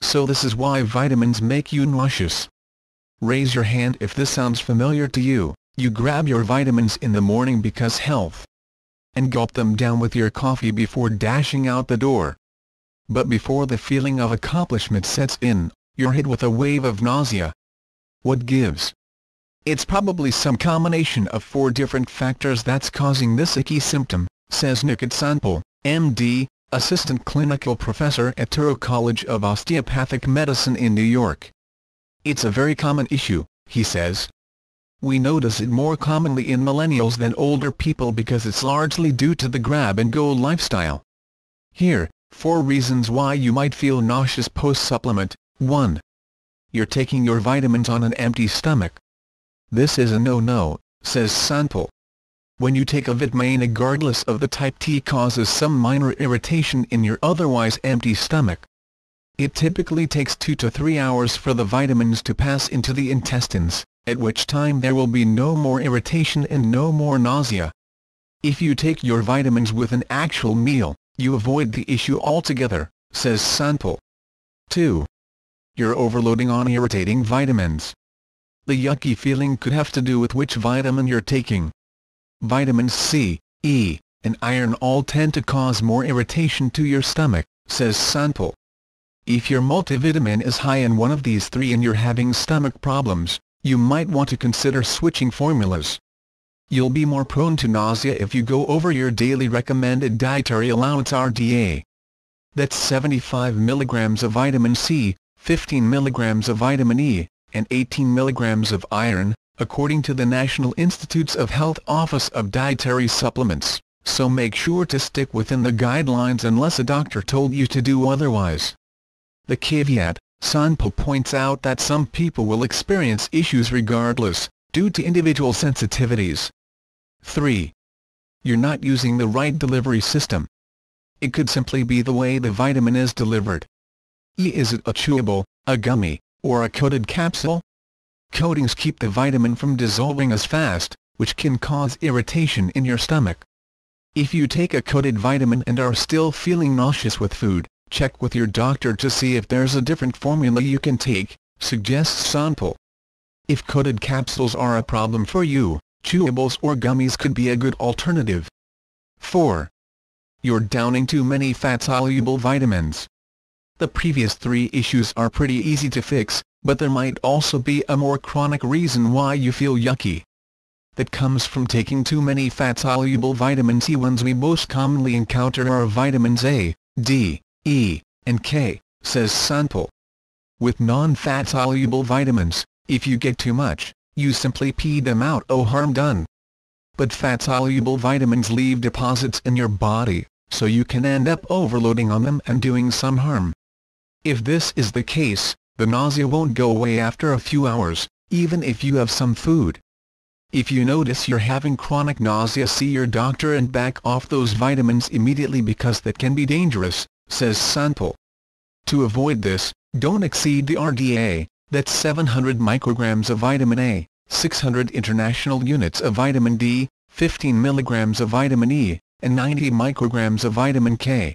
So this is why vitamins make you nauseous. Raise your hand if this sounds familiar to you. You grab your vitamins in the morning because health, and gulp them down with your coffee before dashing out the door. But before the feeling of accomplishment sets in, you're hit with a wave of nausea. What gives? It's probably some combination of 4 different factors that's causing this icky symptom, says Nick Sample, MD, Assistant Clinical Professor at Turo College of Osteopathic Medicine in New York. It's a very common issue, he says. We notice it more commonly in millennials than older people because it's largely due to the grab-and-go lifestyle. Here, 4 reasons why you might feel nauseous post-supplement. 1. You're taking your vitamins on an empty stomach. This is a no-no, says Sample. When you take a vitamin, regardless of the type, T causes some minor irritation in your otherwise empty stomach. It typically takes 2 to 3 hours for the vitamins to pass into the intestines, at which time there will be no more irritation and no more nausea. If you take your vitamins with an actual meal, you avoid the issue altogether, says Sample. 2. You're overloading on irritating vitamins. The yucky feeling could have to do with which vitamin you're taking. Vitamins C, E, and iron all tend to cause more irritation to your stomach, says Sample. If your multivitamin is high in one of these 3 and you're having stomach problems, you might want to consider switching formulas. You'll be more prone to nausea if you go over your daily recommended dietary allowance RDA. That's 75 mg of vitamin C, 15 mg of vitamin E, and 18 mg of iron, according to the National Institutes of Health Office of Dietary Supplements, so make sure to stick within the guidelines unless a doctor told you to do otherwise. The caveat, Sample points out that some people will experience issues regardless, due to individual sensitivities. 3. You're not using the right delivery system. It could simply be the way the vitamin is delivered. Is it a chewable, a gummy, or a coated capsule? Coatings keep the vitamin from dissolving as fast, which can cause irritation in your stomach. If you take a coated vitamin and are still feeling nauseous with food, check with your doctor to see if there's a different formula you can take, suggests Sample. If coated capsules are a problem for you, chewables or gummies could be a good alternative. 4. You're downing too many fat-soluble vitamins. The previous 3 issues are pretty easy to fix, but there might also be a more chronic reason why you feel yucky. That comes from taking too many fat-soluble vitamins. The ones we most commonly encounter are vitamins A, D, E, and K, says Sample. With non-fat soluble vitamins, if you get too much, you simply pee them out, oh harm done. But fat-soluble vitamins leave deposits in your body, so you can end up overloading on them and doing some harm. If this is the case, the nausea won't go away after a few hours, even if you have some food. If you notice you're having chronic nausea, see your doctor and back off those vitamins immediately because that can be dangerous, says Sample. To avoid this, don't exceed the RDA, that's 700 micrograms of vitamin A, 600 international units of vitamin D, 15 mg of vitamin E, and 90 micrograms of vitamin K.